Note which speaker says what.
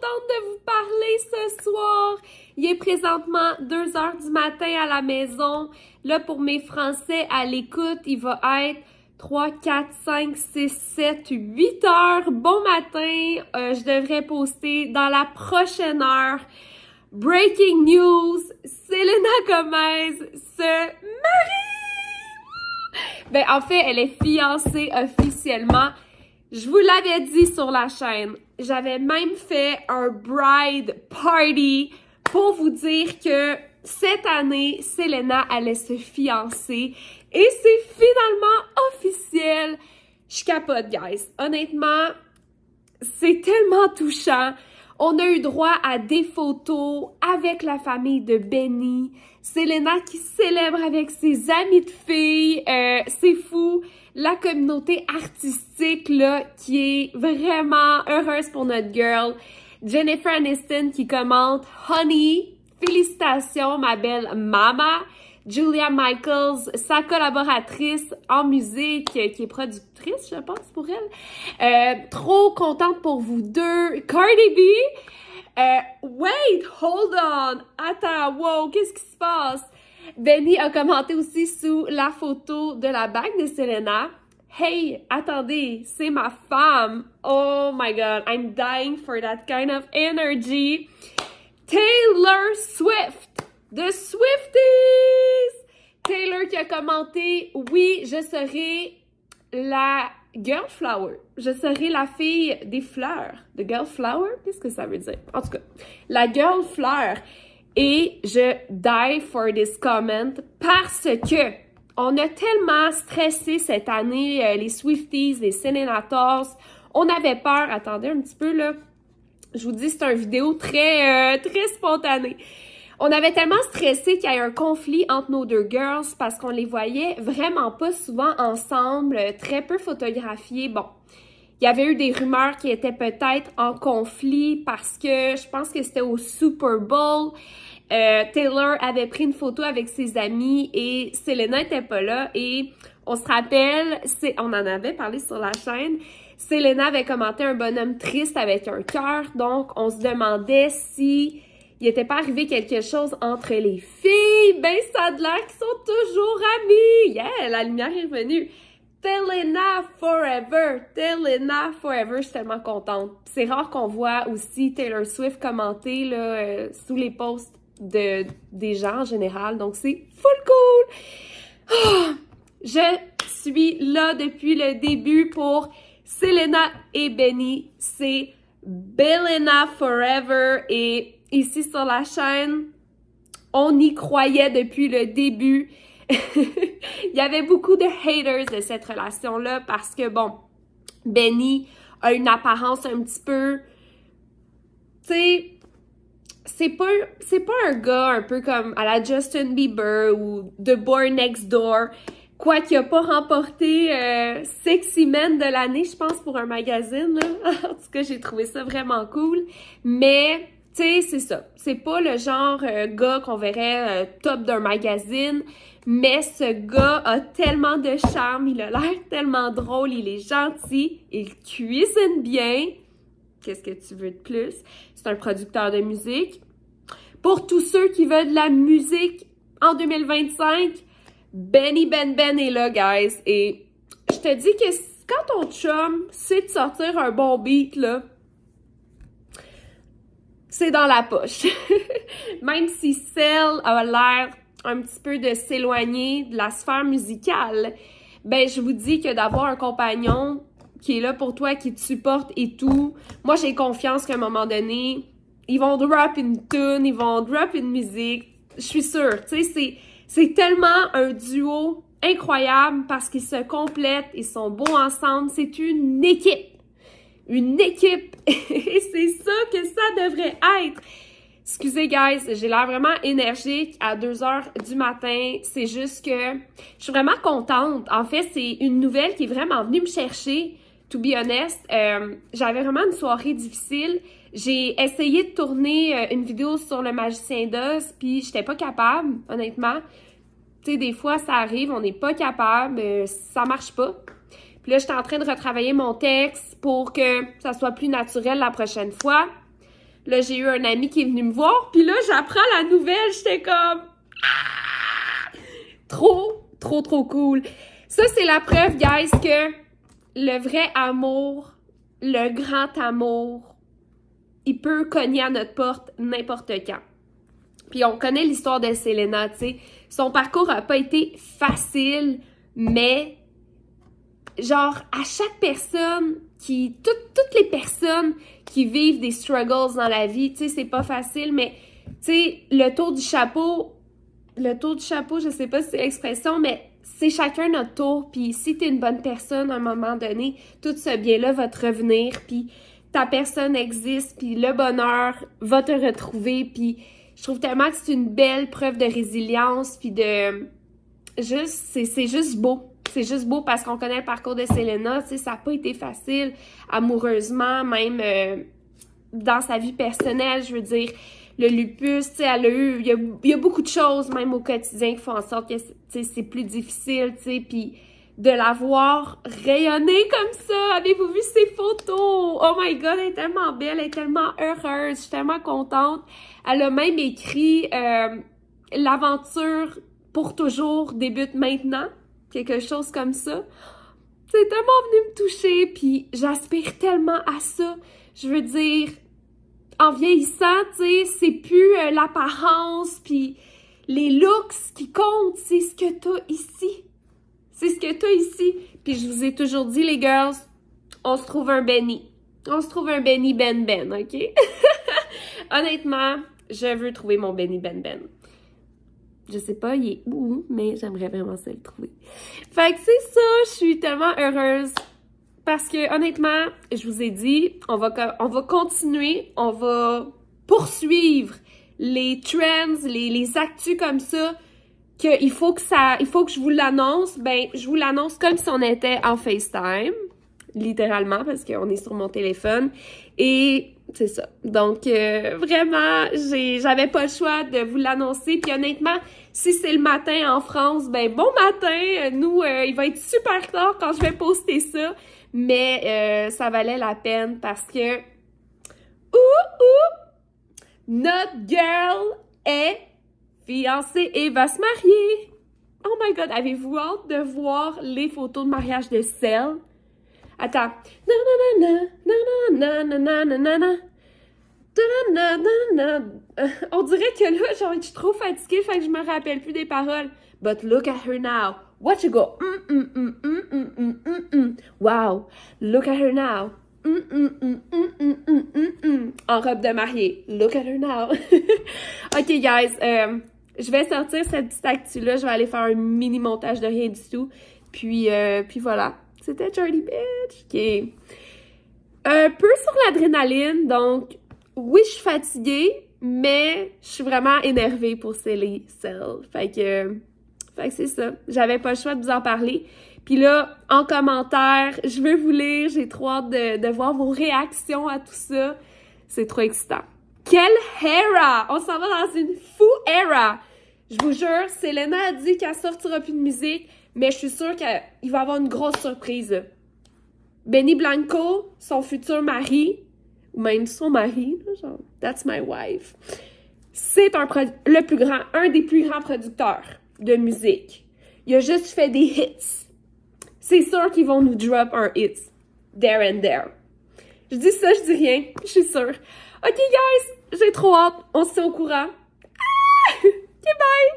Speaker 1: contente de vous parler ce soir. Il est présentement 2 heures du matin à la maison. Là, pour mes Français à l'écoute, il va être 3, 4, 5, 6, 7, 8 heures. Bon matin, je devrais poster dans la prochaine heure. Breaking news, Selena Gomez se marie! Ben, en fait, elle est fiancée officiellement. Je vous l'avais dit sur la chaîne. J'avais même fait un bride party pour vous dire que cette année, Selena allait se fiancer. Et c'est finalement officiel. Je capote, guys. Honnêtement, c'est tellement touchant. On a eu droit à des photos avec la famille de Benny. Selena qui célèbre avec ses amis de filles. C'est fou. La communauté artistique, là, qui est vraiment heureuse pour notre girl. Jennifer Aniston qui commente « Honey, félicitations, ma belle mama ». Julia Michaels, sa collaboratrice en musique, qui est productrice, je pense, pour elle. Trop contente pour vous deux. Cardi B, wait, hold on. Attends, wow, qu'est-ce qui se passe? Benny a commenté aussi sous la photo de la bague de Selena. Hey, attendez, c'est ma femme. Oh my God, I'm dying for that kind of energy. Taylor Swift. The Swifties! Taylor qui a commenté « Oui, je serai la girl flower. Je serai la fille des fleurs. » The girl flower? Qu'est-ce que ça veut dire? En tout cas, la girl fleur. Et je die for this comment parce que on a tellement stressé cette année, les Swifties, les Senators. On avait peur. Attendez un petit peu, là. Je vous dis, c'est une vidéo très spontanée. On avait tellement stressé qu'il y ait un conflit entre nos deux girls parce qu'on les voyait vraiment pas souvent ensemble, très peu photographiés. Bon, il y avait eu des rumeurs qui étaient peut-être en conflit parce que je pense que c'était au Super Bowl. Taylor avait pris une photo avec ses amis et Selena était pas là. Et on se rappelle, on en avait parlé sur la chaîne, Selena avait commenté un bonhomme triste avec un cœur. Donc, on se demandait si il n'était pas arrivé quelque chose entre les filles. Ben, ça a l'air qu'ils sont toujours amis. Yeah, la lumière est revenue. Selena forever. Selena forever. Je suis tellement contente. C'est rare qu'on voit aussi Taylor Swift commenter là, sous les posts des gens en général. Donc, c'est full cool. Oh, je suis là depuis le début pour Selena et Benny. C'est Bellena forever et ici sur la chaîne, on y croyait depuis le début. Il y avait beaucoup de haters de cette relation-là parce que, bon, Benny a une apparence un petit peu... Tu sais, c'est pas un gars un peu comme à la Justin Bieber ou The Boy Next Door, quoi qu'il a pas remporté Sexy Man de l'année, je pense, pour un magazine. Là. En tout cas, j'ai trouvé ça vraiment cool. Mais... tu sais, c'est ça. C'est pas le genre gars qu'on verrait top d'un magazine, mais ce gars a tellement de charme, il a l'air tellement drôle, il est gentil, il cuisine bien. Qu'est-ce que tu veux de plus? C'est un producteur de musique. Pour tous ceux qui veulent de la musique en 2025, Benny Ben est là, guys. Et je te dis que quand ton chum sait de sortir un bon beat, là, c'est dans la poche. Même si Cell a l'air un petit peu de s'éloigner de la sphère musicale, ben je vous dis que d'avoir un compagnon qui est là pour toi, qui te supporte et tout, moi j'ai confiance qu'à un moment donné, ils vont drop une tune, ils vont drop une musique. Je suis sûre, tu sais, c'est tellement un duo incroyable parce qu'ils se complètent, ils sont beaux ensemble, c'est une équipe. Une équipe. Et c'est ça que ça devrait être. Excusez, guys, j'ai l'air vraiment énergique à 2 heures du matin. C'est juste que je suis vraiment contente. En fait, c'est une nouvelle qui est vraiment venue me chercher, to be honest. J'avais vraiment une soirée difficile. J'ai essayé de tourner une vidéo sur le Magicien d'Oz, puis j'étais pas capable, honnêtement. Tu sais, des fois, ça arrive, on n'est pas capable, ça marche pas. Puis là, j'étais en train de retravailler mon texte pour que ça soit plus naturel la prochaine fois. Là, j'ai eu un ami qui est venu me voir, puis là, j'apprends la nouvelle, j'étais comme... Trop cool. Ça, c'est la preuve, guys, que le vrai amour, le grand amour, il peut cogner à notre porte n'importe quand. Puis on connaît l'histoire de Selena, tu sais. Son parcours a pas été facile, mais genre, à chaque personne toutes les personnes qui vivent des struggles dans la vie, tu sais, c'est pas facile, mais tu sais, le tour du chapeau, je sais pas si c'est l'expression, mais c'est chacun notre tour, puis si t'es une bonne personne, à un moment donné, tout ce bien-là va te revenir, puis ta personne existe, puis le bonheur va te retrouver, puis je trouve tellement que c'est une belle preuve de résilience, puis de... c'est juste beau. C'est juste beau parce qu'on connaît le parcours de Selena, tu sais, ça n'a pas été facile, amoureusement, même dans sa vie personnelle, je veux dire, le lupus, tu sais, elle a eu, il y a beaucoup de choses, même au quotidien, qui font en sorte que, tu sais, c'est plus difficile, tu sais, puis de la voir rayonner comme ça, avez-vous vu ses photos? Oh my God, elle est tellement belle, elle est tellement heureuse, je suis tellement contente. Elle a même écrit « L'aventure pour toujours débute maintenant », quelque chose comme ça. C'est tellement venu me toucher, puis j'aspire tellement à ça. Je veux dire, en vieillissant, tu sais, c'est plus l'apparence, puis les looks qui comptent, c'est ce que t'as ici. C'est ce que t'as ici. Puis je vous ai toujours dit, les girls, on se trouve un Benny. On se trouve un Benny Ben Ben, OK? Honnêtement, je veux trouver mon Benny Ben Ben. Je sais pas, il est où, mais j'aimerais vraiment ça le trouver. Fait que c'est ça, je suis tellement heureuse. Parce que, honnêtement, je vous ai dit, on va continuer, on va poursuivre les trends, les actus comme ça, qu'il faut que je vous l'annonce. Ben, je vous l'annonce comme si on était en FaceTime, littéralement, parce qu'on est sur mon téléphone. Et c'est ça. Donc, vraiment, j'avais pas le choix de vous l'annoncer. Puis honnêtement, si c'est le matin en France, ben bon matin! Nous, il va être super tard quand je vais poster ça. Mais ça valait la peine parce que... Notre girl est fiancée et va se marier! Oh my God! Avez-vous hâte de voir les photos de mariage de Sel? Attends. On dirait que là, genre, je suis trop fatiguée, fait que je me rappelle plus des paroles. But look at her now. Watch it go. Wow. Look at her now. En robe de mariée. Look at her now. OK, guys. Je vais sortir cette petite actu-là. Je vais aller faire un mini montage de rien du tout. Puis voilà. C'était Charlie Bitch. OK. Un peu sur l'adrénaline. Donc, oui, je suis fatiguée, mais je suis vraiment énervée pour Cell. Fait que c'est ça. J'avais pas le choix de vous en parler. Puis là, en commentaire, je veux vous lire. J'ai trop hâte de voir vos réactions à tout ça. C'est trop excitant. Quelle era! On s'en va dans une fou era! Je vous jure, Selena a dit qu'elle sortira plus de musique, mais je suis sûre qu'il va y avoir une grosse surprise. Benny Blanco, son futur mari, ou même son mari, genre, that's my wife, c'est un des plus grands producteurs de musique. Il a juste fait des hits. C'est sûr qu'ils vont nous drop un hit. There and there. Je dis ça, je dis rien. Je suis sûre. OK, guys, j'ai trop hâte. On se tient au courant. Ah! OK, bye!